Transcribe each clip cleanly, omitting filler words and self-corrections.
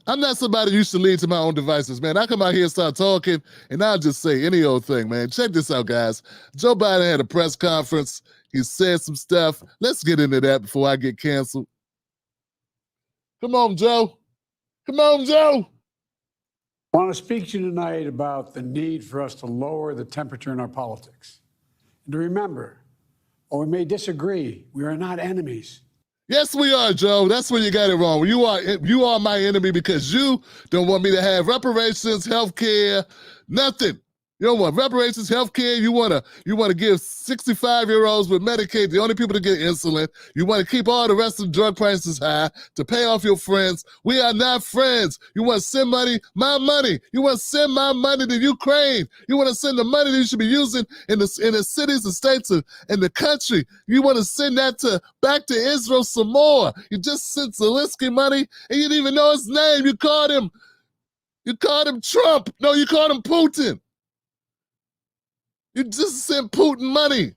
I'm not somebody you should lead to my own devices, man. I come out here and start talking, and I'll just say any old thing, man. Check this out, guys. Joe Biden had a press conference. He said some stuff. Let's get into that before I get canceled. Come on, Joe. Come on, Joe. I want to speak to you tonight about the need for us to lower the temperature in our politics. And to remember, while we may disagree, we are not enemies. Yes, we are, Joe. That's where you got it wrong. You are my enemy because you don't want me to have reparations, health care, nothing. You don't want reparations, health care. You want to give 65-year-olds with Medicaid, the only people to get insulin. You want to keep all the rest of the drug prices high to pay off your friends. We are not friends. You want to send money, my money. You want to send my money to Ukraine. You want to send the money that you should be using in the cities and states and the country. You want to send that back to Israel some more. You just sent Zelensky money and you didn't even know his name. You called him Trump. No, you called him Putin. You just sent Putin money.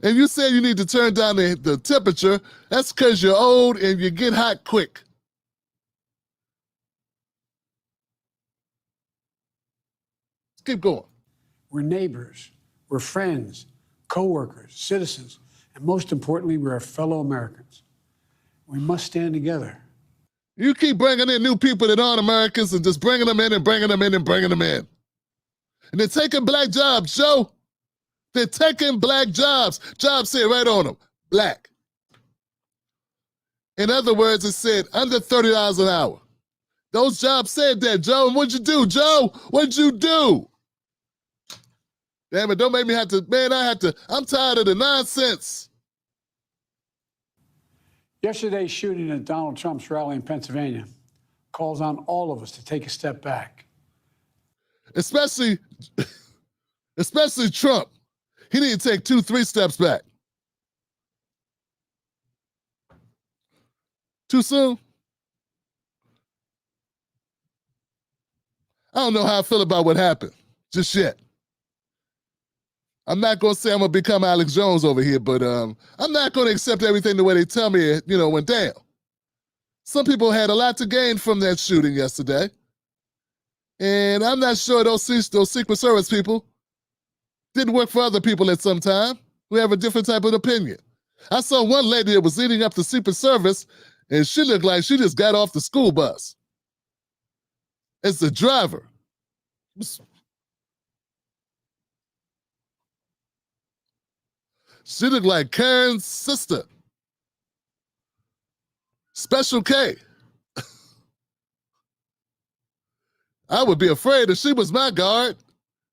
And you said you need to turn down the temperature. That's because you're old and you get hot quick. Let's keep going. We're neighbors, we're friends, co-workers, citizens, and most importantly, we're fellow Americans. We must stand together. You keep bringing in new people that aren't Americans and just bringing them in and bringing them in and bringing them in. And they're taking black jobs, Joe. They're taking black jobs. Jobs said right on them, black. In other words, it said under $30 an hour. Those jobs said that, Joe. And what'd you do, Joe? What'd you do? Damn it, don't make me have to, man, I'm tired of the nonsense. Yesterday's shooting at Donald Trump's rally in Pennsylvania calls on all of us to take a step back. Especially Trump. He need to take 2-3 steps back. Too soon? I don't know how I feel about what happened just yet. I'm not going to say I'm going to become Alex Jones over here, but I'm not going to accept everything the way they tell me it, went down. Some people had a lot to gain from that shooting yesterday. And I'm not sure those Secret Service people didn't work for other people at some time who have a different type of opinion. I saw one lady that was eating up the Secret Service, and she looked like she just got off the school bus. It's the driver. She looked like Karen's sister. Special K. I would be afraid if she was my guard.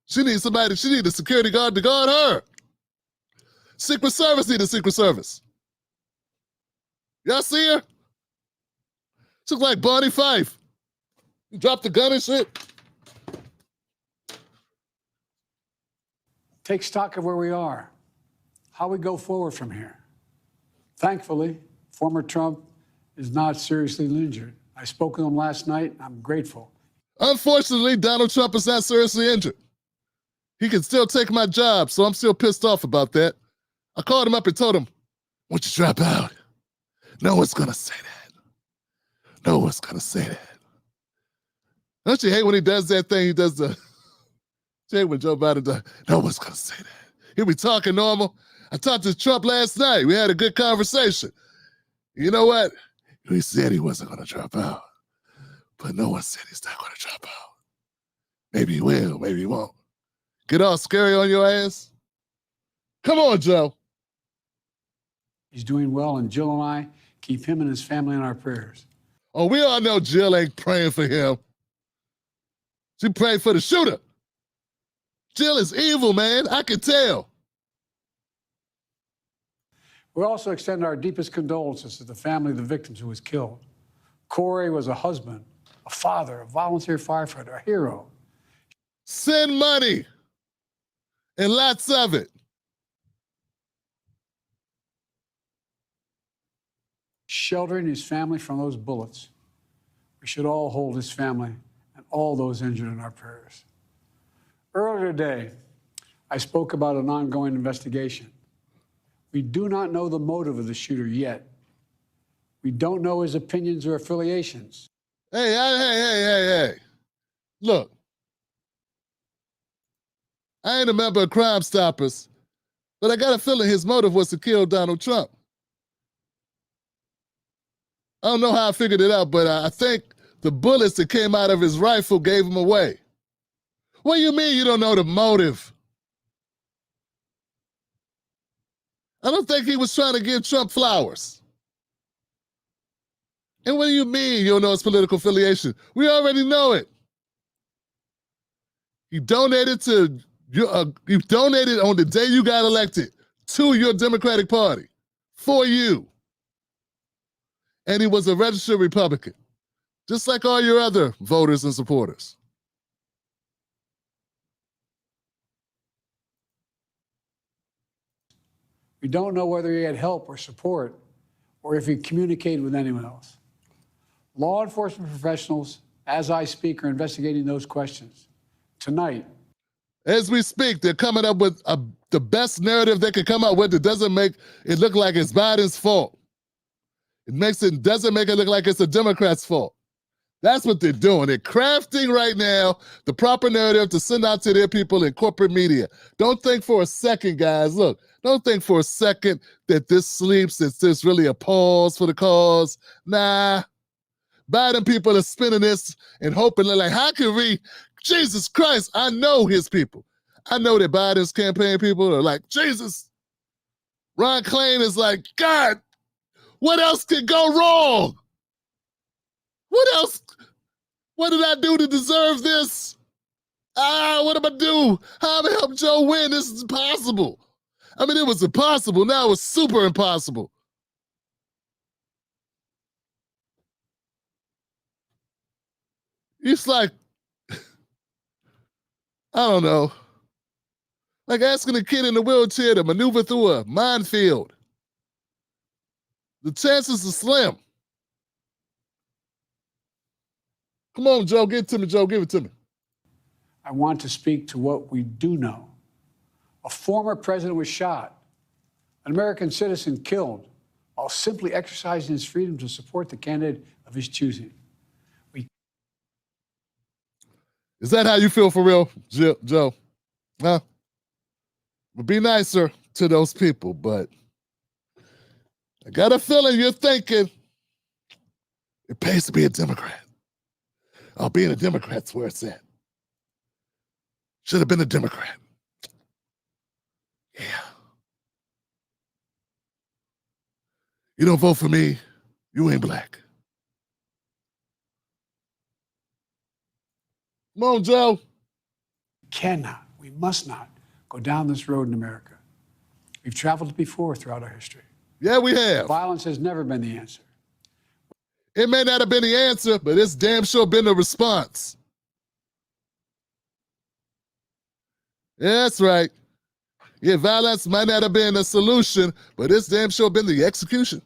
She needs a security guard to guard her. Secret Service need a Secret Service. Y'all see her? She looks like Bonnie Fife. You dropped the gun and shit. Take stock of where we are, how we go forward from here. Thankfully, former Trump is not seriously injured. I spoke with him last night. I'm grateful. Unfortunately, Donald Trump is not seriously injured. He can still take my job, so I'm still pissed off about that. I called him up and told him, "Won't you drop out?" No one's going to say that. No one's going to say that. Don't you hate when he does that thing? He does the... You hate when Joe Biden does... No one's going to say that. He'll be talking normal. I talked to Trump last night. We had a good conversation. You know what? He said he wasn't going to drop out. But no one said he's not going to drop out. Maybe he will, maybe he won't. Get all scary on your ass? Come on, Joe. He's doing well, and Jill and I keep him and his family in our prayers. Oh, we all know Jill ain't praying for him. She prayed for the shooter. Jill is evil, man. I can tell. We also extend our deepest condolences to the family of the victims who was killed. Corey was a husband, a father, a volunteer firefighter, a hero. Send money, and lots of it. Sheltering his family from those bullets. We should all hold his family and all those injured in our prayers. Earlier today, I spoke about an ongoing investigation. We do not know the motive of the shooter yet. We don't know his opinions or affiliations. Hey. Look, I ain't a member of Crime Stoppers, but I got a feeling his motive was to kill Donald Trump. I don't know how I figured it out, but I think the bullets that came out of his rifle gave him away. What do you mean you don't know the motive? I don't think he was trying to give Trump flowers. And what do you mean you don't know his political affiliation? We already know it. He donated on the day you got elected to your Democratic Party for you. And he was a registered Republican, just like all your other voters and supporters. We don't know whether he had help or support or if he communicated with anyone else. Law enforcement professionals, as I speak, are investigating those questions. Tonight, as we speak, they're coming up with the best narrative they can come up with that doesn't make it look like it's Biden's fault. Doesn't make it look like it's the Democrats' fault. That's what they're doing. They're crafting right now the proper narrative to send out to their people in corporate media. Don't think for a second, guys. Look, don't think for a second that this sleeps, that there's really a pause for the cause. Nah. Biden people are spinning this and hoping, they're like, how can we? Jesus Christ, I know his people. I know that Biden's campaign people are like, Jesus. Ron Klain is like, God, what else could go wrong? What else? What did I do to deserve this? What am I do? How am I help Joe win? This is impossible. I mean, it was impossible. Now it's super impossible. It's like, I don't know, like asking a kid in a wheelchair to maneuver through a minefield. The chances are slim. Come on, Joe, get it to me, Joe, give it to me. I want to speak to what we do know. A former president was shot, an American citizen killed, while simply exercising his freedom to support the candidate of his choosing. Is that how you feel for real, Joe? Huh? But be nicer to those people, but I got a feeling you're thinking it pays to be a Democrat. Oh, being a Democrat's where it's at. Should have been a Democrat. Yeah. You don't vote for me, you ain't black. Come on, Joe. We must not go down this road in America. We've traveled before throughout our history. Yeah, we have. Violence has never been the answer. It may not have been the answer, but it's damn sure been the response. Yeah, that's right. Yeah, violence might not have been a solution, but it's damn sure been the execution.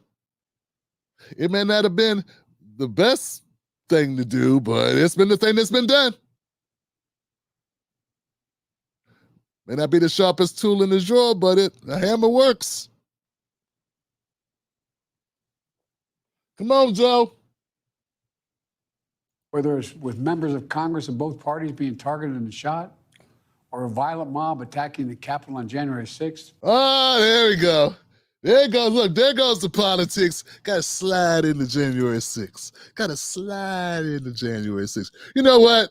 It may not have been the best thing to do, but it's been the thing that's been done. May not be the sharpest tool in the drawer, but a hammer works. Come on, Joe. Whether it's with members of Congress of both parties being targeted and shot, or a violent mob attacking the Capitol on January 6th. Oh, there we go. There it goes. Look, there goes the politics. Got to slide into January 6th. Got to slide into January 6th. You know what?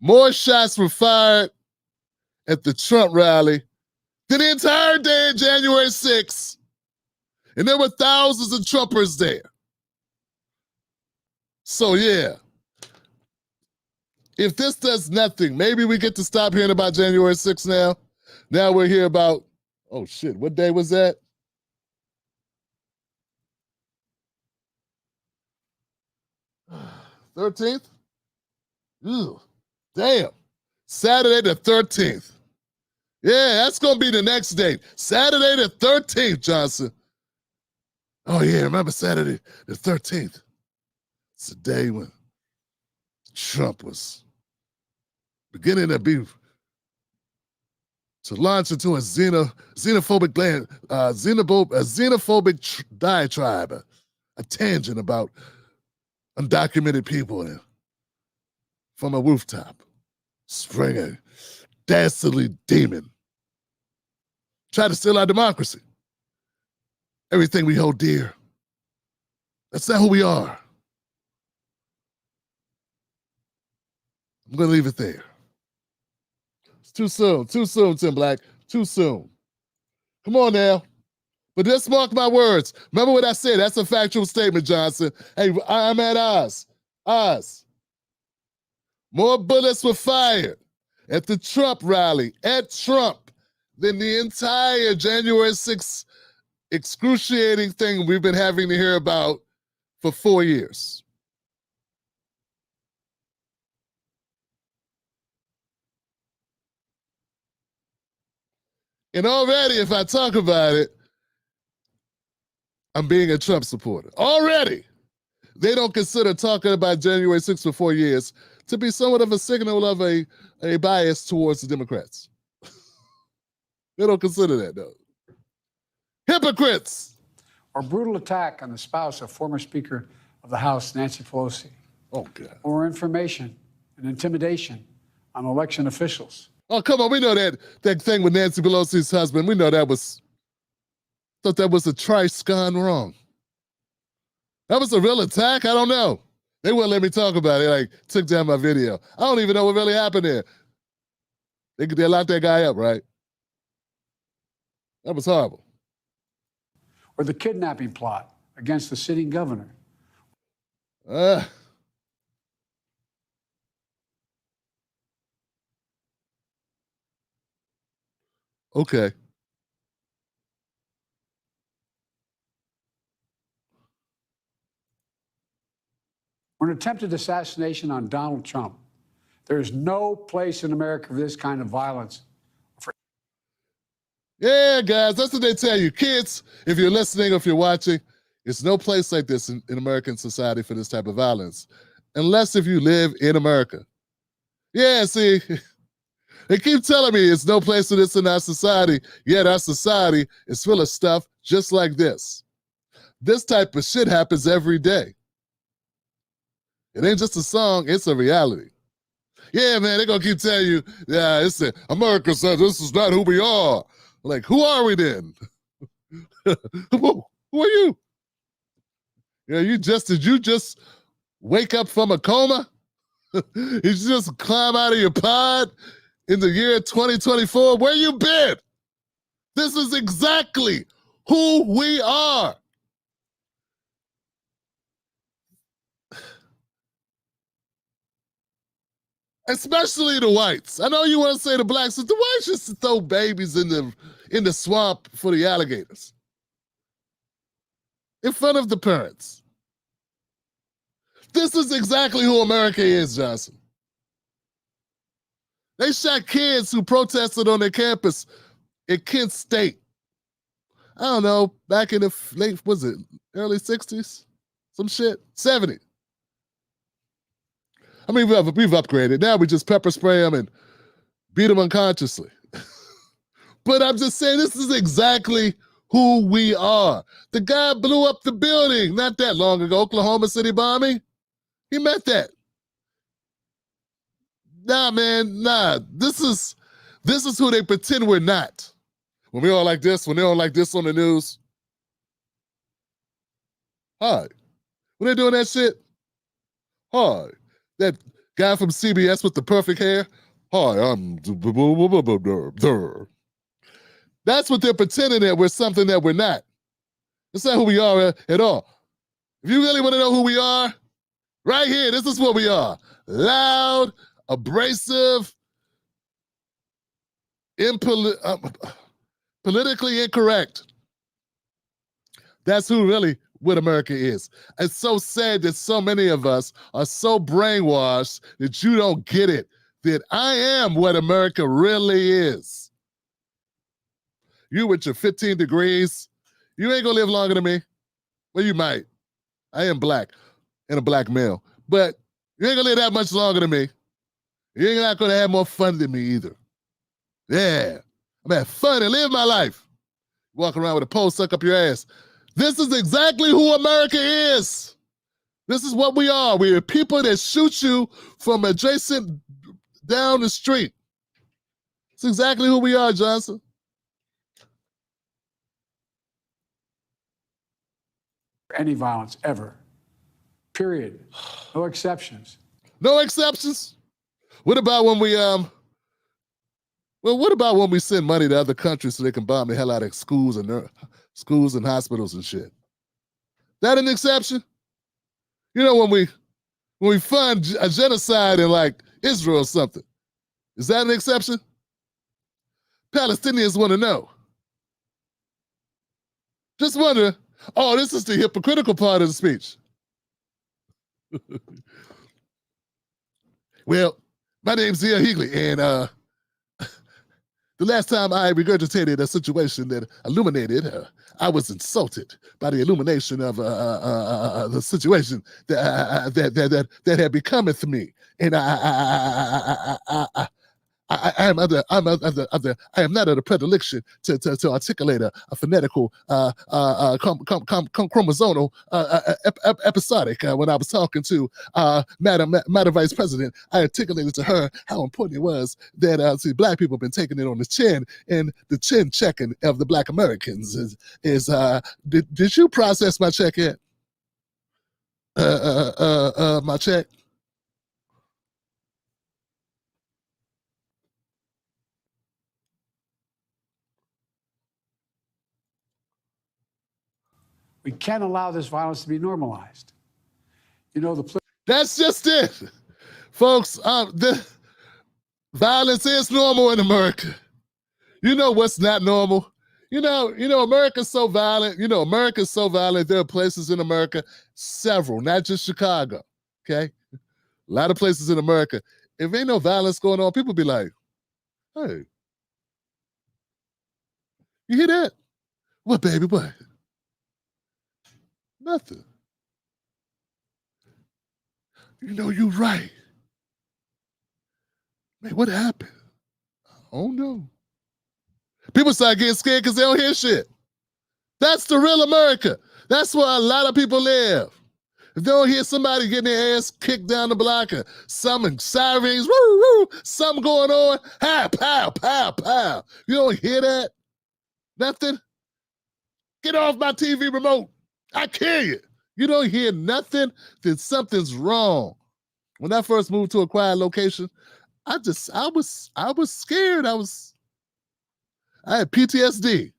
More shots were fired at the Trump rally than the entire day of January 6th. And there were thousands of Trumpers there. So, yeah. If this does nothing, maybe we get to stop hearing about January 6th now. Now we're here about, oh shit, what day was that? $13th? Ew, damn. Saturday the 13th. Yeah, that's going to be the next date. Saturday the 13th, Johnson. Oh yeah, remember Saturday the 13th. It's the day when Trump was beginning to be to launch into a xenophobic diatribe, a tangent about undocumented people and from a rooftop, spring a dastardly demon. Try to steal our democracy. Everything we hold dear. That's not who we are. I'm going to leave it there. It's too soon, Tim Black, too soon. Come on now. But just mark my words. Remember what I said. That's a factual statement, Johnson. Hey, I'm at Oz. More bullets were fired at the Trump rally, at Trump, than the entire January 6th excruciating thing we've been having to hear about for 4 years. And already, if I talk about it, I'm being a Trump supporter. Already, they don't consider talking about January 6th for 4 years to be somewhat of a signal of a bias towards the Democrats. They don't consider that, though. Hypocrites! Or brutal attack on the spouse of former Speaker of the House, Nancy Pelosi. Oh, God. Or information and intimidation on election officials. Oh, come on. We know that thing with Nancy Pelosi's husband. We know thought that was a trice gone wrong. That was a real attack? I don't know. They wouldn't let me talk about it. Like, took down my video. I don't even know what really happened there. They locked that guy up, right? That was horrible. Or the kidnapping plot against the sitting governor. Okay. Or an attempted assassination on Donald Trump. There's no place in America for this kind of violence. Yeah, guys, that's what they tell you. Kids, if you're listening or if you're watching, there's no place like this in American society for this type of violence. Unless if you live in America. Yeah, see, they keep telling me it's no place for this in our society, yet our society is full of stuff just like this. This type of shit happens every day. It ain't just a song, it's a reality. Yeah, man, they're going to keep telling you, yeah, America says this is not who we are. Like, who are we then? Who are you? Yeah, did you just wake up from a coma? You just climb out of your pod in the year 2024? Where you been? This is exactly who we are. Especially the whites. I know you want to say the blacks, but the whites just throw babies in the swamp for the alligators. In front of the parents. This is exactly who America is, Johnson. They shot kids who protested on their campus at Kent State. I don't know, back in the early 60s? Some shit? 70. I mean, we've upgraded. Now we just pepper spray them and beat them unconsciously. But I'm just saying, this is exactly who we are. The guy blew up the building not that long ago, Oklahoma City bombing. He meant that. Nah, man, nah. This is who they pretend we're not. When we all like this, when they don't like this on the news. Hi. When they doing that shit, hi. That guy from CBS with the perfect hair, hi, I'm... That's what they're pretending that we're something that we're not. That's not who we are at all. If you really want to know who we are, right here, this is what we are. Loud, abrasive, politically incorrect. That's who really what America is. It's so sad that so many of us are so brainwashed that you don't get it, that I am what America really is. You with your 15 degrees, you ain't gonna live longer than me. Well, you might. I am black and a black male, but you ain't gonna live that much longer than me. You're not gonna have more fun than me either. Yeah, I'm having fun and live my life. Walking around with a pole stuck up your ass. This is exactly who America is. This is what we are. We are people that shoot you from adjacent down the street. It's exactly who we are, Johnson. Any violence ever. Period. No exceptions. No exceptions. What about when we what about when we send money to other countries so they can bomb the hell out of schools and hospitals and shit? That an exception? You know, when we fund a genocide in like Israel or something, is that an exception? Palestinians want to know. Just wonder. Oh, this is the hypocritical part of the speech. Well, my name's Zia Higley, and the last time I regurgitated a situation that illuminated, I was insulted by the illumination of the situation that had becometh me, and I am not under the predilection to articulate a phonetical chromosomal episodic. When I was talking to Madam Vice President, I articulated to her how important it was that Black people have been taking it on the chin, and the chin checking of the Black Americans is did you process my check yet? My check. We can't allow this violence to be normalized. You know, that's just it. Folks, the violence is normal in America. You know what's not normal? You know, America's so violent. America's so violent. There are places in America, several, not just Chicago, okay? A lot of places in America. If ain't no violence going on, people be like, hey, you hear that? What, baby, what? Nothing. You know, you're right. Man, what happened? Oh, no. People start getting scared because they don't hear shit. That's the real America. That's where a lot of people live. If they don't hear somebody getting their ass kicked down the block or something, sirens, woo, woo, something going on, pow, pow, pow, pow. You don't hear that? Nothing? Get off my TV remote. I kill you. You don't hear nothing, then something's wrong. When I first moved to a quiet location, I was scared. I had PTSD.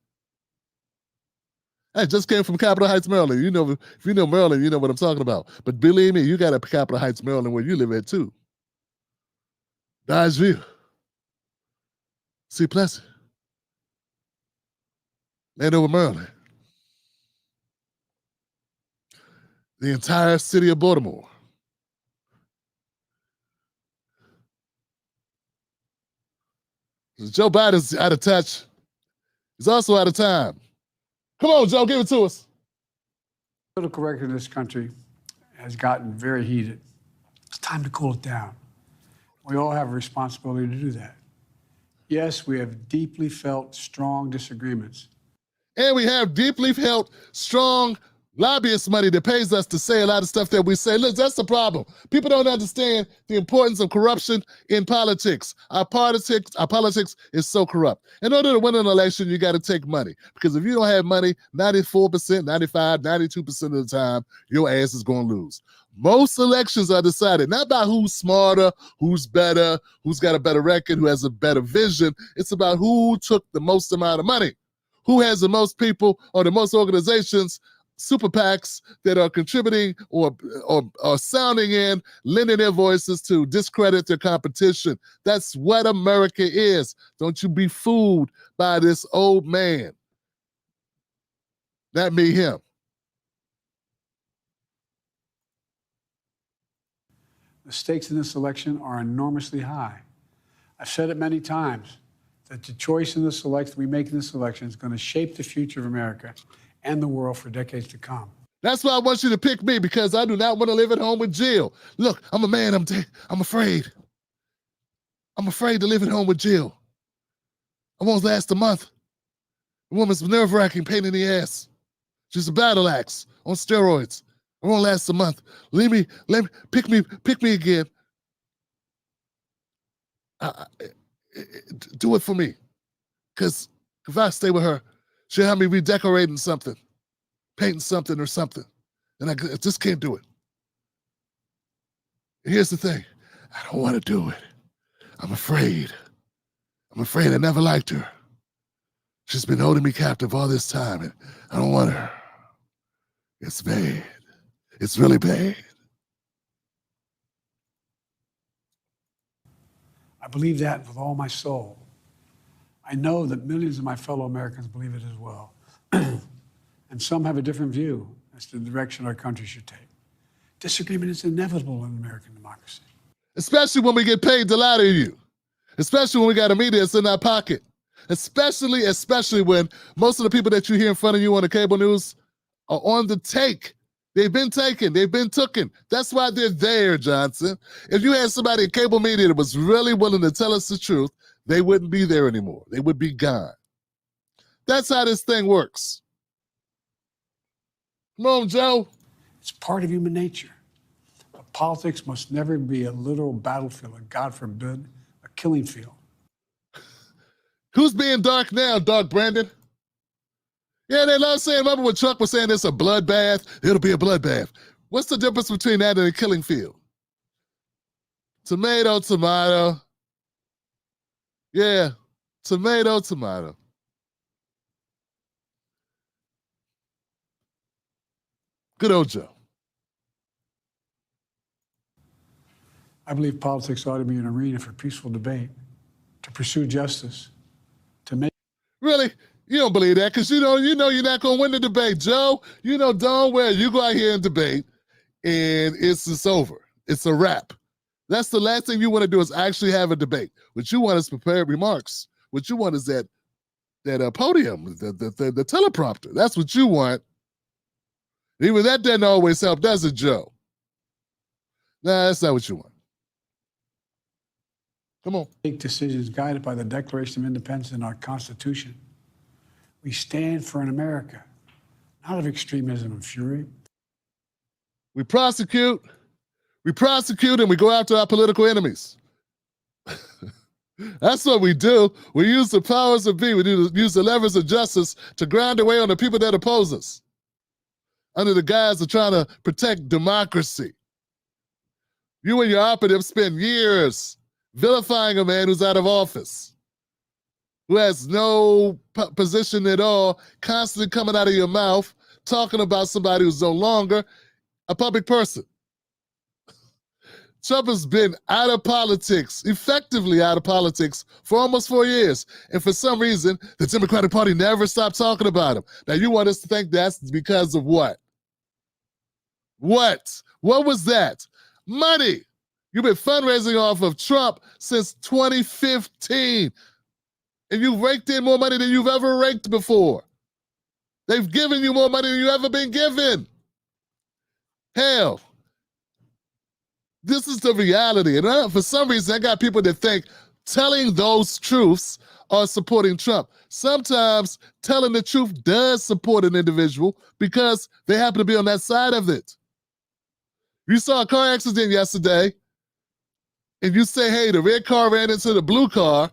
I just came from Capitol Heights, Maryland. You know, if you know Maryland, you know what I'm talking about. But believe me, you got a Capitol Heights, Maryland where you live at too. Dodge View. See Pleasant. Landover, Maryland. The entire city of Baltimore. Joe Biden's out of touch. He's also out of time. Come on, Joe, give it to us. Political record in this country has gotten very heated. It's time to cool it down. We all have a responsibility to do that. Yes, we have deeply felt strong disagreements. And we have deeply felt strong lobbyist money that pays us to say a lot of stuff that we say. Look, that's the problem. People don't understand the importance of corruption in politics. Our politics is so corrupt. In order to win an election, you got to take money. Because if you don't have money, 94%, 95, 92% of the time, your ass is going to lose. Most elections are decided not by who's smarter, who's better, who's got a better record, who has a better vision. It's about who took the most amount of money, who has the most people or the most organizations, super PACs that are contributing or sounding in, lending their voices to discredit their competition. That's what America is. Don't you be fooled by this old man. Not me, him. The stakes in this election are enormously high. I've said it many times that the choice in this election we make in this election is going to shape the future of America and the world for decades to come. That's why I want you to pick me, because I do not want to live at home with Jill. Look, I'm a man. I'm afraid. I'm afraid to live at home with Jill. I won't last a month. The woman's nerve-wracking pain in the ass. She's a battle axe on steroids. I won't last a month. Let me, pick me again. Do it for me. Because if I stay with her, she'll have me redecorating something, painting something or something. And I just can't do it. And here's the thing. I don't want to do it. I'm afraid. I never liked her. She's been holding me captive all this time, and I don't want her. It's bad. It's really bad. I believe that with all my soul. I know that millions of my fellow Americans believe it as well. And some have a different view as to the direction our country should take. Disagreement is inevitable in American democracy. Especially when we get paid to lie to you. Especially when we got a media that's in our pocket. Especially when most of the people that you hear in front of you on the cable news are on the take. They've been taken. They've been tooken. That's why they're there, Johnson. If you had somebody in cable media that was really willing to tell us the truth, they wouldn't be there anymore. They would be gone. That's how this thing works. Come on, Joe. It's part of human nature. But politics must never be a literal battlefield, and God forbid, a killing field. Who's being dark now, Dark Brandon? Yeah, they love saying, remember when Chuck was saying it's a bloodbath? It'll be a bloodbath. What's the difference between that and a killing field? Tomato, tomato. Yeah, tomato, tomato. Good old Joe. I believe politics ought to be an arena for peaceful debate, to pursue justice, to make... Really? You don't believe that because you know you're not going to win the debate, Joe. You know darn well you go out here and debate and it's just over. It's a wrap. That's the last thing you want to do is actually have a debate. What you want is prepared remarks. What you want is that podium, the teleprompter. That's what you want. Even that doesn't always help, does it, Joe? Nah, that's not what you want. Come on. Make decisions guided by the Declaration of Independence and our Constitution. We stand for an America, not of extremism and fury. We prosecute, and we go after our political enemies. That's what we do. We use the powers of be. We use the levers of justice to grind away on the people that oppose us under the guise of trying to protect democracy. You and your operatives spend years vilifying a man who's out of office, who has no position at all, constantly coming out of your mouth, talking about somebody who's no longer a public person. Trump has been out of politics, effectively out of politics, for almost 4 years. And for some reason, the Democratic Party never stopped talking about him. Now, you want us to think that's because of what? What? What was that? Money. You've been fundraising off of Trump since 2015. And you've raked in more money than you've ever raked before. They've given you more money than you've ever been given. Hell, this is the reality. And for some reason, I got people that think telling those truths are supporting Trump. Sometimes telling the truth does support an individual because they happen to be on that side of it. You saw a car accident yesterday, and you say, hey, the red car ran into the blue car,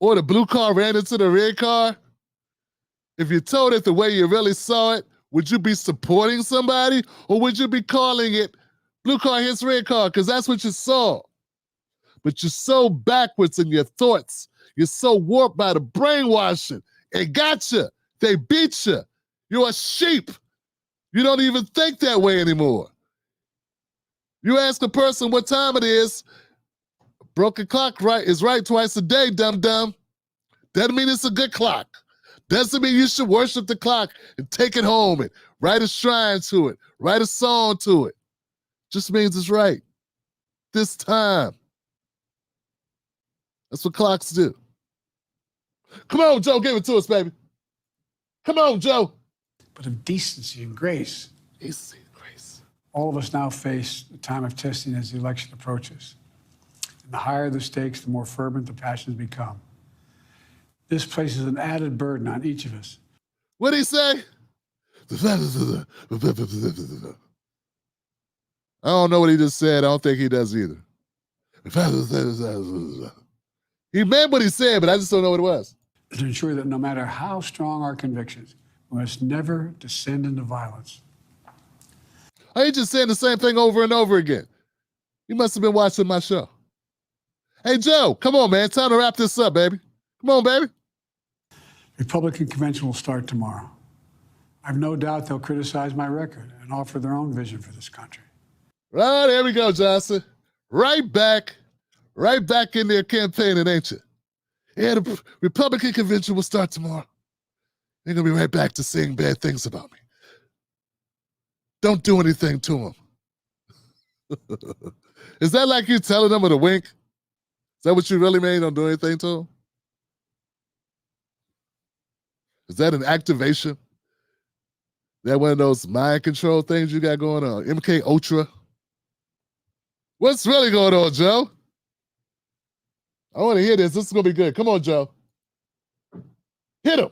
or the blue car ran into the red car. If you told it the way you really saw it, would you be supporting somebody, or would you be calling it blue car hits red car? Because that's what you saw. But you're so backwards in your thoughts. You're so warped by the brainwashing. It got you. They beat you. You're a sheep. You don't even think that way anymore. You ask a person what time it is, broken clock is right twice a day, dum-dum. Doesn't mean it's a good clock. Doesn't mean you should worship the clock and take it home and write a shrine to it, write a song to it. Just means it's right. This time. That's what clocks do. Come on, Joe, give it to us, baby. Come on, Joe. But of decency and grace. Decency and grace. All of us now face the time of testing as the election approaches. And the higher the stakes, the more fervent the passions become. This places an added burden on each of us. What'd he say? I don't know what he just said. I don't think he does either. He meant what he said, but I just don't know what it was. To ensure that no matter how strong our convictions, we must never descend into violence. Oh, he just saying the same thing over and over again. You must have been watching my show. Hey, Joe, come on, man. Time to wrap this up, baby. Come on, baby. Republican convention will start tomorrow. I have no doubt they'll criticize my record and offer their own vision for this country. Right, there we go, Johnson. Right back in there campaigning, ain't you? Yeah, the Republican convention will start tomorrow. They're going to be right back to saying bad things about me. Don't do anything to them. Is that like you telling them with a wink? Is that what you really mean? Don't do anything to them? Is that an activation? That one of those mind control things you got going on? MK Ultra? What's really going on, Joe? I want to hear this. This is going to be good. Come on, Joe. Hit him.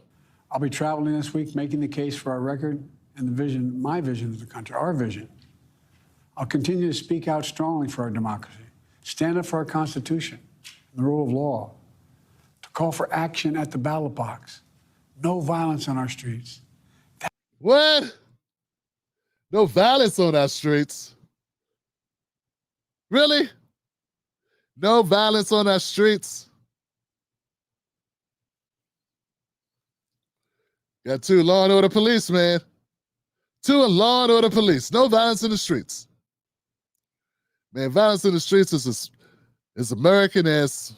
I'll be traveling this week making the case for our record and the vision, my vision of the country, our vision. I'll continue to speak out strongly for our democracy, stand up for our Constitution and the rule of law, to call for action at the ballot box, no violence on our streets. What? No violence on our streets? Really? No violence on our streets? Got 2 law and order police, man. 2 law and order police. No violence in the streets. Man, violence in the streets is American as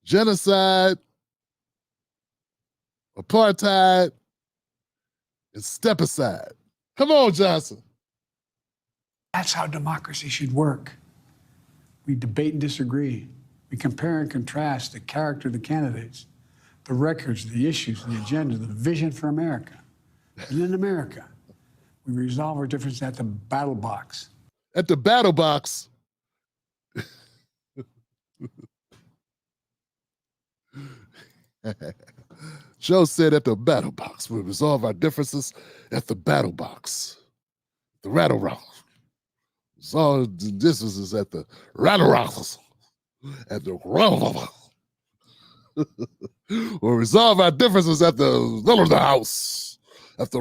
genocide, apartheid, and step aside. Come on, Johnson. That's how democracy should work. We debate and disagree. We compare and contrast the character of the candidates, the records, the issues, the agenda, the vision for America. And in America, we resolve our differences at the battle box. At the battle box. Joe said at the battle box. We resolve our differences at the battle box. The rattle rock. Resolve the differences at the rattle rocks. At the rattle. We'll resolve our differences at the house. At the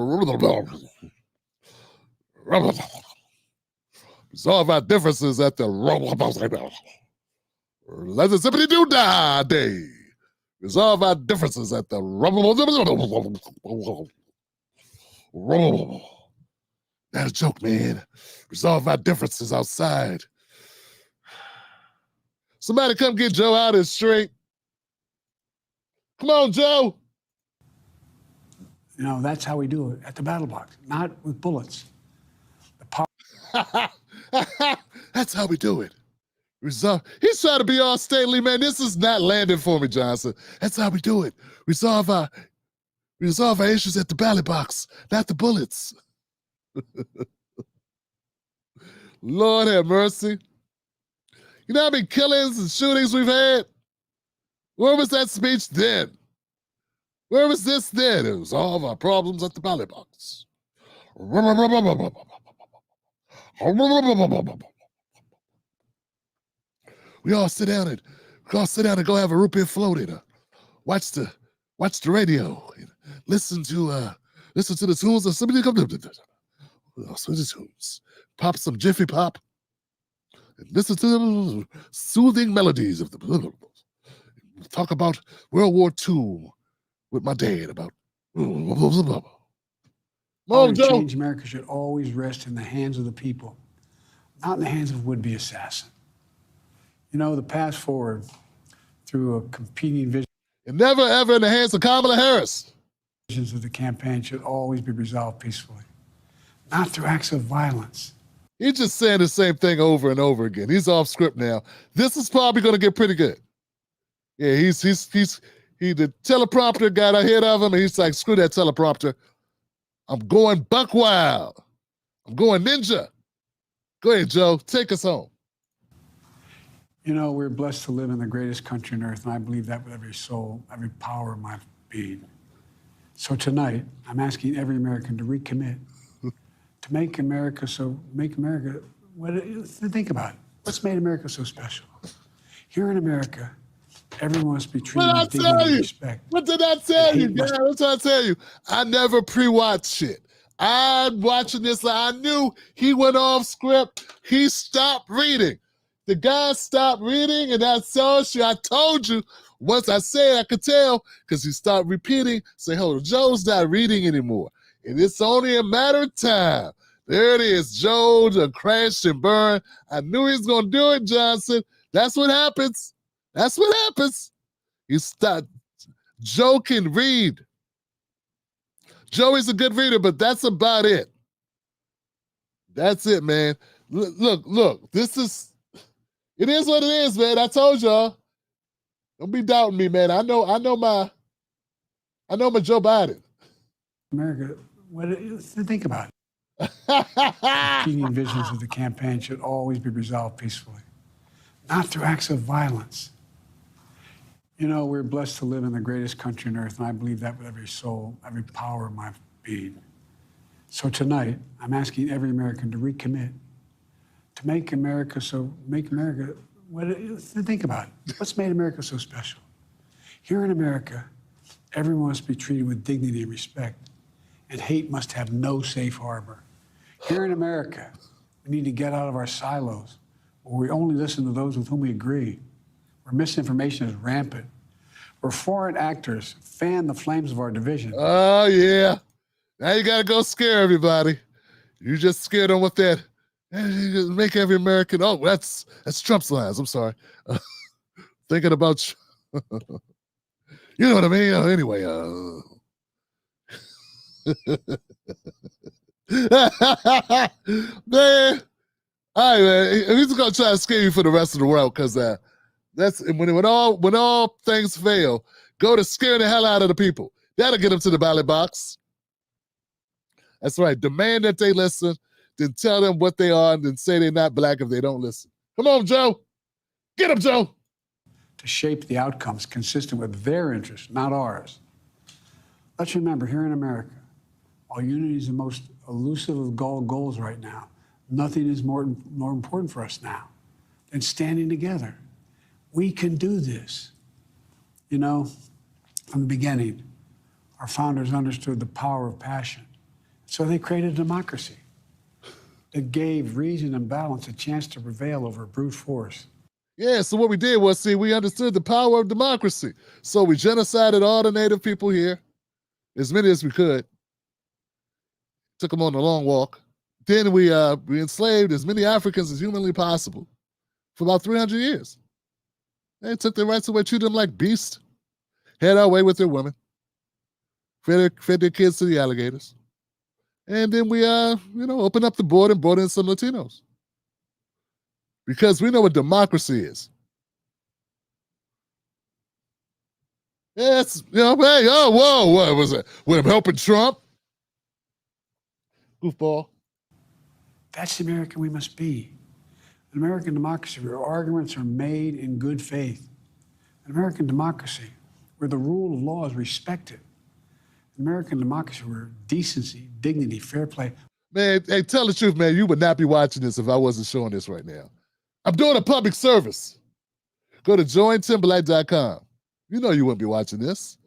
resolve our differences at the let's zippity doo dah day. Resolve our differences at the That's a joke, man. Resolve our differences outside. Somebody come get Joe out of his street. Come on, Joe. You know, that's how we do it, at the battle box, not with bullets. That's how we do it. Resolve. He's trying to be all stately, man. This is not landing for me, Johnson. That's how we do it. Resolve our issues at the ballot box, not the bullets. Lord have mercy. You know how many killings and shootings we've had? Where was that speech then? Where was this then? It was all of our problems at the ballot box. We all sit down and go have a root beer floating. Watch the radio. And listen to the tunes of somebody come to tunes. Pop some Jiffy Pop. And listen to the soothing melodies of the talk about World War II with my dad about Change America should always rest in the hands of the people, not in the hands of would-be assassin. You know, the path forward through a competing vision. And never ever in the hands of Kamala Harris. Visions of the campaign should always be resolved peacefully, not through acts of violence. He's just saying the same thing over and over again. He's off script now. This is probably going to get pretty good. Yeah, the teleprompter got ahead of him, and he's like, screw that teleprompter. I'm going buck wild. I'm going ninja. Go ahead, Joe. Take us home. You know, we're blessed to live in the greatest country on earth, and I believe that with every soul, every power of my being. So tonight, I'm asking every American to recommit to make America, think about it. What's made America so special? Here in America, everyone must be treated with dignity and respect. What did I tell you, guys? What did I tell you? I never pre-watch shit. I'm watching this. I knew he went off script. He stopped reading. The guy stopped reading, and I saw you. I told you. Once I said, I could tell because he stopped repeating. Say, hold on, Joe's not reading anymore. And it's only a matter of time. There it is. Joe done crashed and burned. I knew he was going to do it, Johnson. That's what happens. That's what happens. He stopped. Joe can read. Joey's a good reader, but that's about it. That's it, man. Look. This is, it is what it is, man. I told y'all. Don't be doubting me, man. I know my Joe Biden. America, think about it. Competing visions of the campaign should always be resolved peacefully, not through acts of violence. You know, we're blessed to live in the greatest country on earth, and I believe that with every soul, every power of my being. So tonight, I'm asking every American to recommit to make America, think about it. What's made America so special? Here in America, everyone must be treated with dignity and respect, and hate must have no safe harbor. Here in America, we need to get out of our silos, where we only listen to those with whom we agree, where misinformation is rampant, where foreign actors fan the flames of our division. Oh, yeah. Now you got to go scare everybody. You just scared them with that. Make every American. Oh, that's Trump's lines. I'm sorry. Thinking about you know what I mean? Anyway, man. All right, man. He's gonna try to scare you for the rest of the world because that's when all things fail, go to scare the hell out of the people. That'll get them to the ballot box. That's right. Demand that they listen, then tell them what they are, and then say they're not black if they don't listen. Come on, Joe. Get them, Joe. To shape the outcomes consistent with their interests, not ours. Let's remember, here in America, while unity is the most elusive of goals right now, nothing is more important for us now than standing together. We can do this. You know, from the beginning, our founders understood the power of passion. So they created a democracy that gave reason and balance a chance to prevail over brute force. Yeah, so what we did was, we understood the power of democracy. So we genocided all the native people here, as many as we could. Took them on a long walk. Then we enslaved as many Africans as humanly possible for about 300 years. They took their rights away, treated them like beasts, had our way with their women, fed their kids to the alligators. And then we, opened up the border and brought in some Latinos. Because we know what democracy is. Yes, hey, what was it? With him helping Trump? Goofball. That's the American we must be. An American democracy where arguments are made in good faith. An American democracy where the rule of law is respected. An American democracy where decency, dignity, fair play. Man, hey, tell the truth, man. You would not be watching this if I wasn't showing this right now. I'm doing a public service. Go to jointimberlake.com. You know you wouldn't be watching this.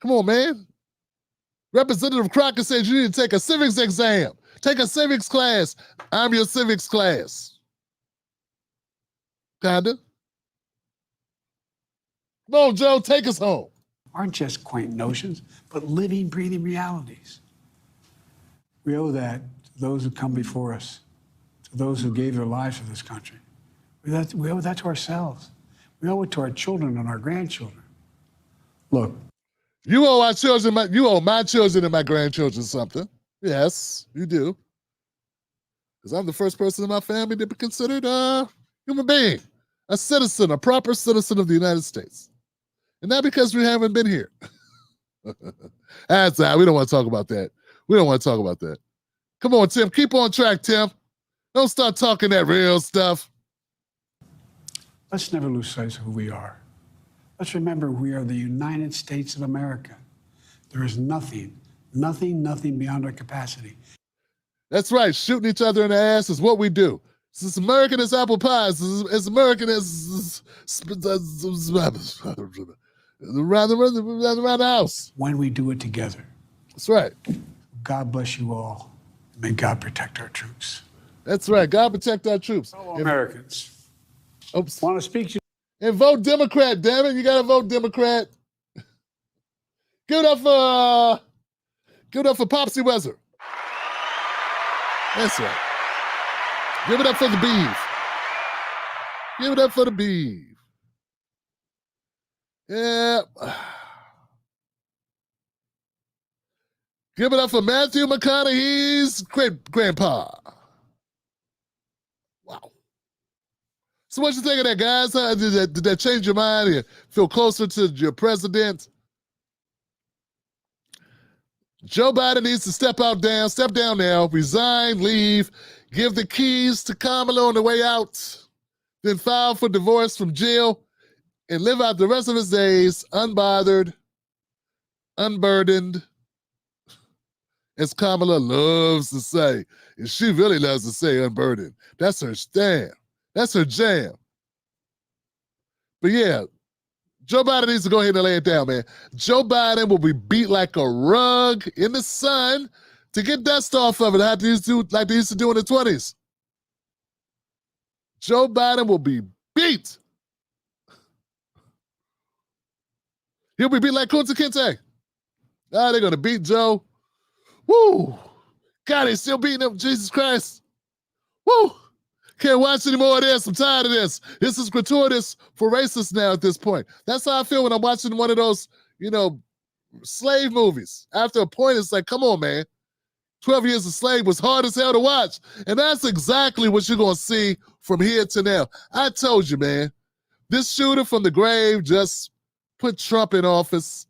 Come on, man. Representative Crocker said you need to take a civics exam. Take a civics class. I'm your civics class. Kinda. Come on, Joe, take us home. Aren't just quaint notions, but living, breathing realities. We owe that to those who come before us, to those who gave their lives for this country. We owe that to ourselves. We owe it to our children and our grandchildren. Look. You owe our children, you owe my children and my grandchildren something. Yes, you do. Because I'm the first person in my family to be considered a human being, a citizen, a proper citizen of the United States. And not because we haven't been here. That's right. We don't want to talk about that. We don't want to talk about that. Come on, Tim. Keep on track, Tim. Don't start talking that real stuff. Let's never lose sight of who we are. Let's remember we are the United States of America. There is nothing beyond our capacity. That's right. Shooting each other in the ass is what we do. It's as American as apple pies. It's as American as around the house. When we do it together. That's right. God bless you all. May God protect our troops. That's right. God protect our troops. Fellow Americans. Oops. Want to speak to you? And vote Democrat, damn it. You gotta vote Democrat. Give it up for Popsy Weather. That's right. Give it up for the beef. Give it up for the beef. Yeah. Give it up for Matthew McConaughey's great-grandpa. Wow. So what you think of that, guys? Did that change your mind? You feel closer to your president? Joe Biden needs to step down now, resign, leave, give the keys to Kamala on the way out, then file for divorce from jail, and live out the rest of his days unbothered, unburdened, as Kamala loves to say. And she really loves to say unburdened. That's her stand. That's her jam. But yeah, Joe Biden needs to go ahead and lay it down, man. Joe Biden will be beat like a rug in the sun to get dust off of it like they used to do in the 20s. Joe Biden will be beat. He'll be beat like Kunta Kinte. They're going to beat Joe. Woo! God, he's still beating him. Jesus Christ. Woo! Can't watch any more of this. I'm tired of this. This is gratuitous for racists now at this point. That's how I feel when I'm watching one of those, slave movies. After a point, it's like, come on, man. 12 Years a Slave was hard as hell to watch. And that's exactly what you're going to see from here to now. I told you, man. This shooter from the grave just put Trump in office.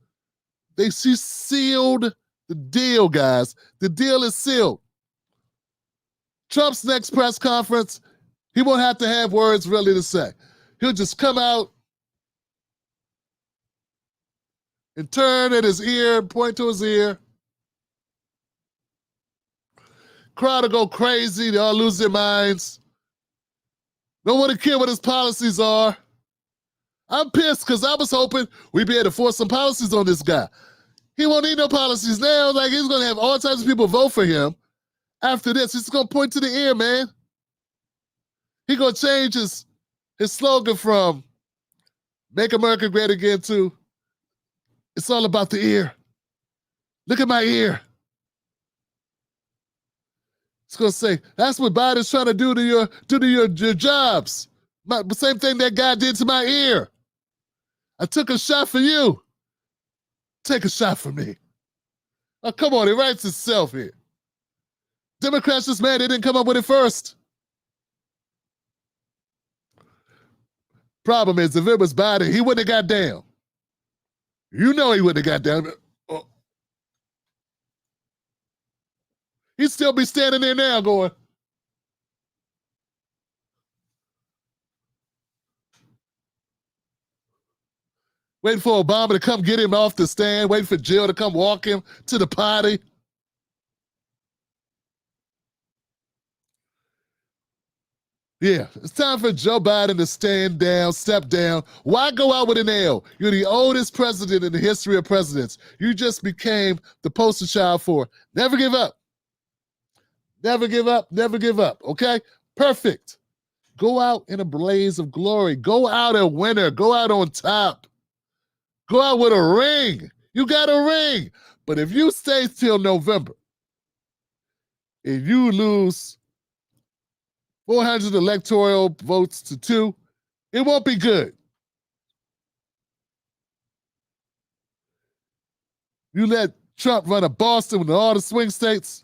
She sealed the deal, guys. The deal is sealed. Trump's next press conference, he won't have to have words really to say. He'll just come out and turn at his ear, point to his ear. Crowd will go crazy. They all lose their minds. No one to care what his policies are. I'm pissed because I was hoping we'd be able to force some policies on this guy. He won't need no policies now. Like, he's going to have all types of people vote for him. After this, he's going to point to the ear, man. He's going to change his slogan from Make America Great Again to it's all about the ear. Look at my ear. It's going to say, that's what Biden's trying to do to your jobs. The same thing that guy did to my ear. I took a shot for you. Take a shot for me. Oh, come on, it writes itself here. Democrats just mad they didn't come up with it first. Problem is, if it was Biden, he wouldn't have got down. You know he wouldn't have got down. Oh. He'd still be standing there now going, waiting for Obama to come get him off the stand, waiting for Jill to come walk him to the party. Yeah, it's time for Joe Biden to stand down, step down. Why go out with an L? You're the oldest president in the history of presidents. You just became the poster child for never give up. Never give up, never give up, okay? Perfect. Go out in a blaze of glory. Go out a winner. Go out on top. Go out with a ring. You got a ring. But if you stay till November and you lose 400 electoral votes to 2, it won't be good. You let Trump run a Boston with all the swing states,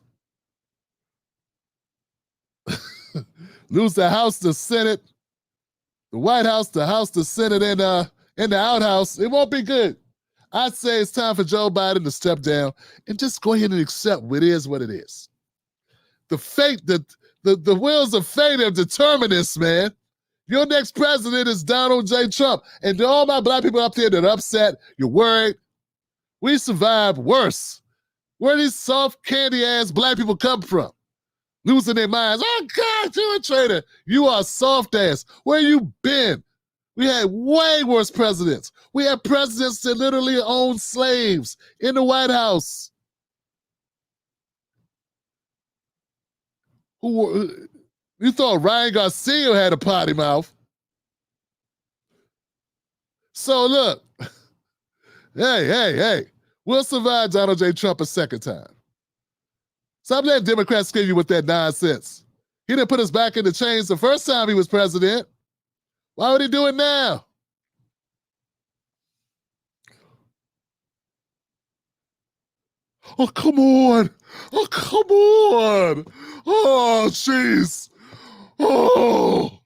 lose the House, the Senate, the White House, the House, the Senate, and the outhouse, it won't be good. I'd say it's time for Joe Biden to step down and just go ahead and accept what it is. The fate that the wheels of fate have determined this, man. Your next president is Donald J. Trump. And to all my black people up there that are upset, you're worried, we survived worse. Where these soft candy ass black people come from? Losing their minds. Oh God, you're a traitor. You are soft ass. Where you been? We had way worse presidents. We had presidents that literally owned slaves in the White House. You thought Ryan Garcia had a potty mouth. So look, hey, we'll survive Donald J. Trump a second time. Stop letting Democrats scare you with that nonsense. He didn't put us back in the chains the first time he was president. Why would he do it now? Oh, come on. Oh, come on. Oh, jeez. Oh.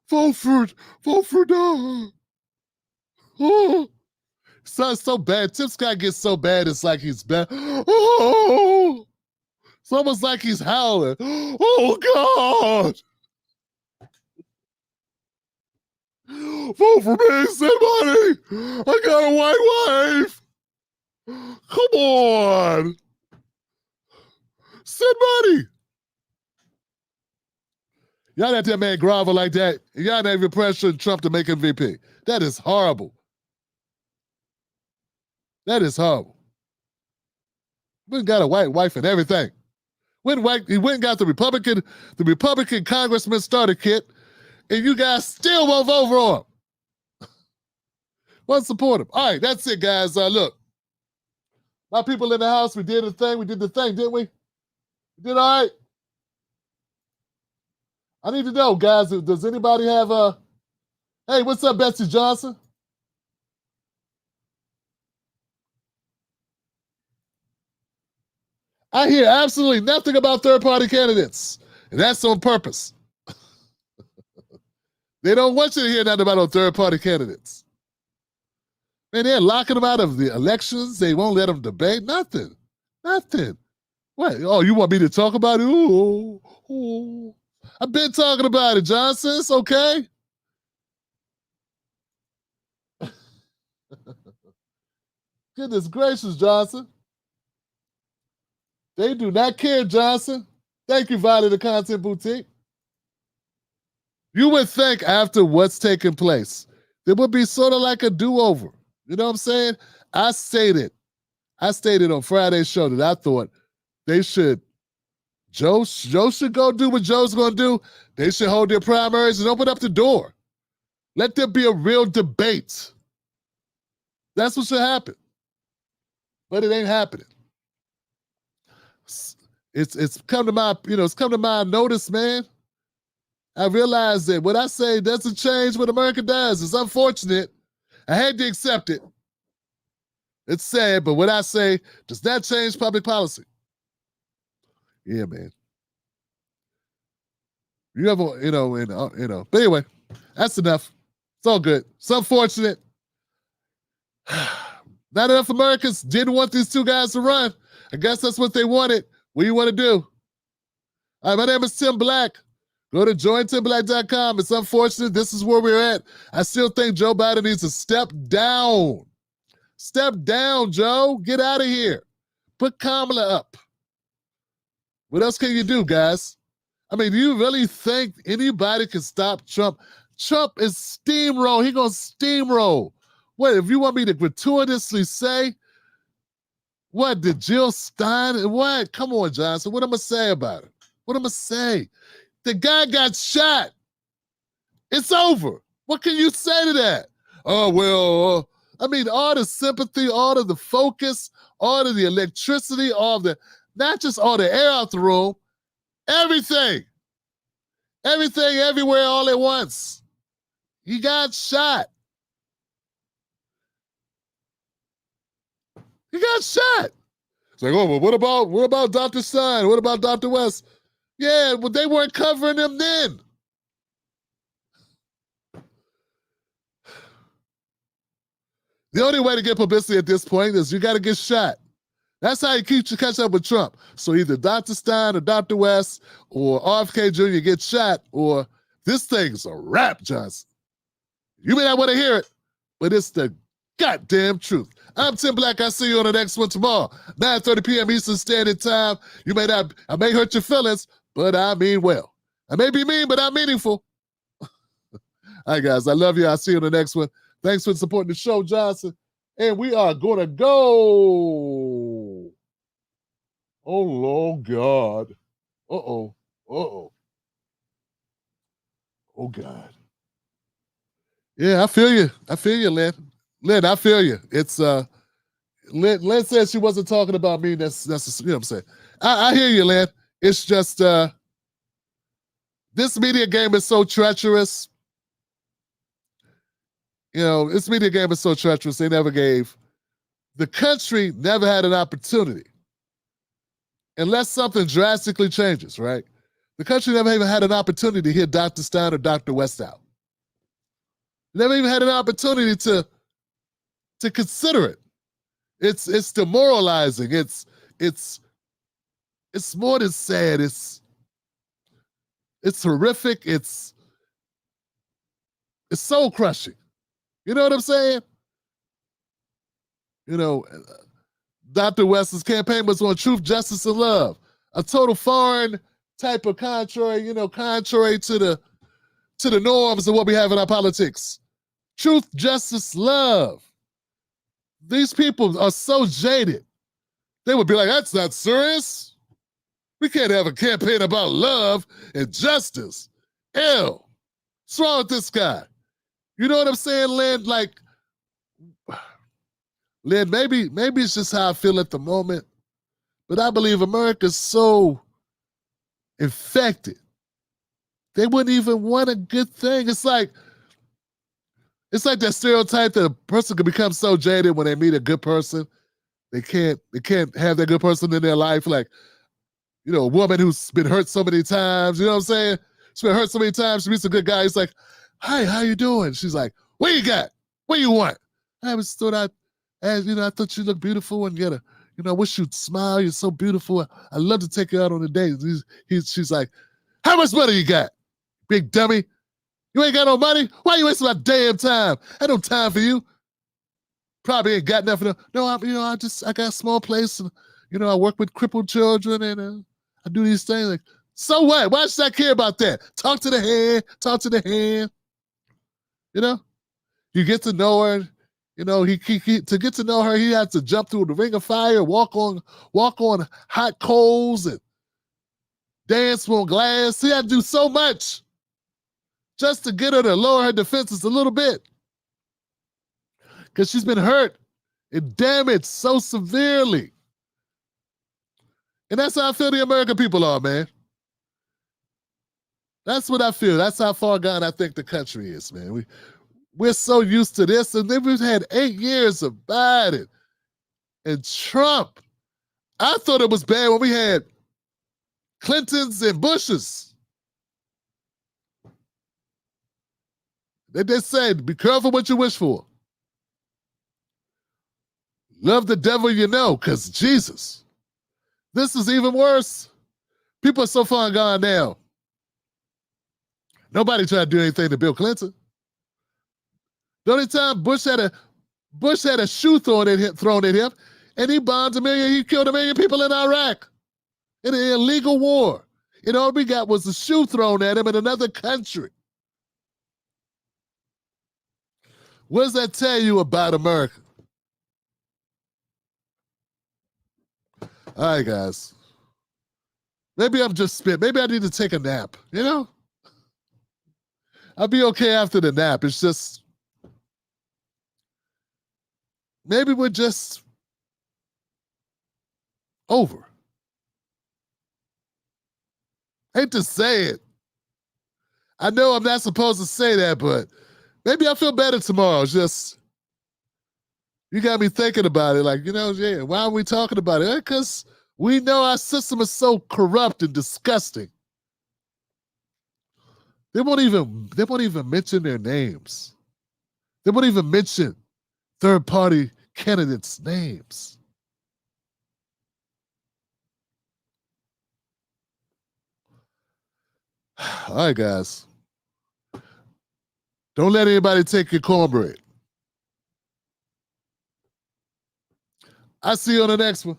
Vote for no. Oh. So bad. Tim Scott gets so bad, it's like he's bad. Oh. It's almost like he's howling. Oh, God. Vote for me, somebody. I got a white wife. Come on. Somebody. Y'all let that man grovel like that. Y'all not even pressuring Trump to make him VP. That is horrible. That is horrible. We got a white wife and everything. He went and got the Republican congressman starter kit, and you guys still won't vote for him. Won't support him. All right, that's it, guys. Look, my people in the house, we did the thing. We did the thing, didn't we? We did all right. I need to know, guys, does anybody have a... Hey, what's up, Betsy Johnson? I hear absolutely nothing about third-party candidates, and that's on purpose. They don't want you to hear nothing about no third-party candidates. Man, they're locking them out of the elections. They won't let them debate. Nothing. What? Oh, you want me to talk about it? Ooh. I've been talking about it, Johnson. It's okay. Goodness gracious, Johnson. They do not care, Johnson. Thank you, Violet, the Content Boutique. You would think after what's taking place, there would be sort of like a do-over. You know what I'm saying? I stated on Friday's show that I thought Joe should go do what Joe's going to do. They should hold their primaries and open up the door. Let there be a real debate. That's what should happen. But it ain't happening. It's come to my notice, man. I realize that what I say doesn't change what America does. It's unfortunate. I had to accept it. It's sad, but what I say does not change public policy. Yeah, man. You ever, but anyway, that's enough. It's all good. It's unfortunate. Not enough Americans didn't want these two guys to run. I guess that's what they wanted. What do you want to do? All right, my name is Tim Black. Go to jointimblack.com. It's unfortunate. This is where we're at. I still think Joe Biden needs to step down. Step down, Joe. Get out of here. Put Kamala up. What else can you do, guys? I mean, do you really think anybody can stop Trump? Trump is steamroll. He gonna steamroll. What, if you want me to gratuitously say, what, did Jill Stein, what? Come on, Johnson. What am I say about it? What am I say? The guy got shot. It's over. What can you say to that? Oh, well, I mean, all the sympathy, all of the focus, all of the electricity, not just all the air out the room, everything. Everything, everywhere, all at once. He got shot. He got shot. It's like, oh, well, what about Dr. Stein? What about Dr. West? Yeah, but they weren't covering them then. The only way to get publicity at this point is you got to get shot. That's how you catch up with Trump. So either Dr. Stein or Dr. West or RFK Jr. get shot, or This thing's a wrap, Johnson. You may not want to hear it, but it's the goddamn truth. I'm Tim Black. I'll see you on the next one tomorrow, 9:30 p.m. Eastern Standard Time. I may hurt your feelings, but I mean well. I may be mean, but I'm meaningful. All right, guys, I love you. I'll see you on the next one. Thanks for supporting the show, Johnson. And we are going to go. Oh, God. Uh-oh. Uh-oh. Oh, God. Yeah, I feel you. I feel you, Lynn. Lynn, I feel you. It's Lynn said she wasn't talking about me. That's you know what I'm saying. I hear you, Lynn. It's just this media game is so treacherous. You know, this media game is so treacherous. The country never had an opportunity. Unless something drastically changes, right? The country never even had an opportunity to hear Dr. Stein or Dr. West out. Never even had an opportunity to consider it. It's demoralizing. It's more than sad. It's horrific. It's soul crushing. You know what I'm saying? You know, Dr. West's campaign was on truth, justice, and love. A total foreign type of contrary to the norms of what we have in our politics. Truth, justice, love. These people are so jaded. They would be like, that's not serious. We can't have a campaign about love and justice. Ew. What's wrong with this guy? You know what I'm saying, Lynn? Like, Lynn, maybe it's just how I feel at the moment, but I believe America's so infected. They wouldn't even want a good thing. It's like that stereotype that a person can become so jaded when they meet a good person, they can't have that good person in their life. Like, you know, a woman who's been hurt so many times, you know what I'm saying? She's been hurt so many times, she meets a good guy, he's like, hi, how you doing? She's like, what you got? What you want? I was thought I thought you looked beautiful and I wish you'd smile. You're so beautiful. I'd love to take you out on a date. She's like, how much money you got? Big dummy. You ain't got no money? Why you wasting my damn time? I had no time for you. Probably ain't got nothing. No, I got a small place. And, I work with crippled children and I do these things. Like, so what? Why should I care about that? Talk to the hand. You get to know her. To get to know her, he had to jump through the ring of fire, walk on hot coals, and dance on glass. He had to do so much just to get her to lower her defenses a little bit, because she's been hurt and damaged so severely. And that's how I feel the American people are, man. That's what I feel. That's how far gone I think the country is, man. We're so used to this, and then we've had 8 years of Biden and Trump. I thought it was bad when we had Clintons and Bushes. They said, be careful what you wish for. Love the devil you know, because Jesus. This is even worse. People are so far gone now. Nobody tried to do anything to Bill Clinton. The only time Bush had a shoe thrown at him, and he killed 1 million people in Iraq in an illegal war. And all we got was a shoe thrown at him in another country. What does that tell you about America? All right, guys. Maybe I'm just spit. Maybe I need to take a nap, I'll be okay after the nap. It's just, maybe we're just over. Hate to say it. I know I'm not supposed to say that, but maybe I feel better tomorrow. It's just, you got me thinking about it. Like, why are we talking about it? Because we know our system is so corrupt and disgusting. They won't even mention their names. They won't even mention third-party candidates' names. All right, guys. Don't let anybody take your cornbread. I'll see you on the next one.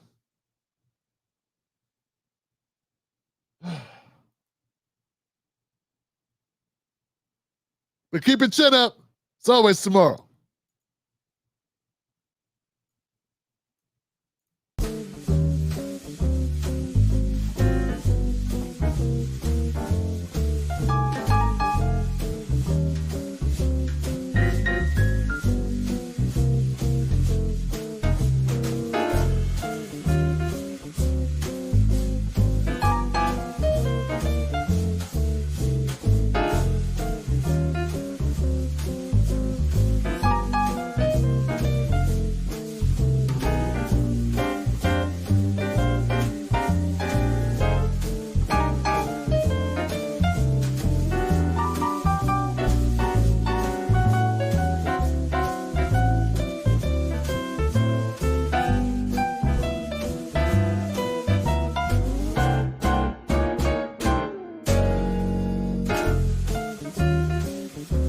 But keep your chin up. It's always tomorrow.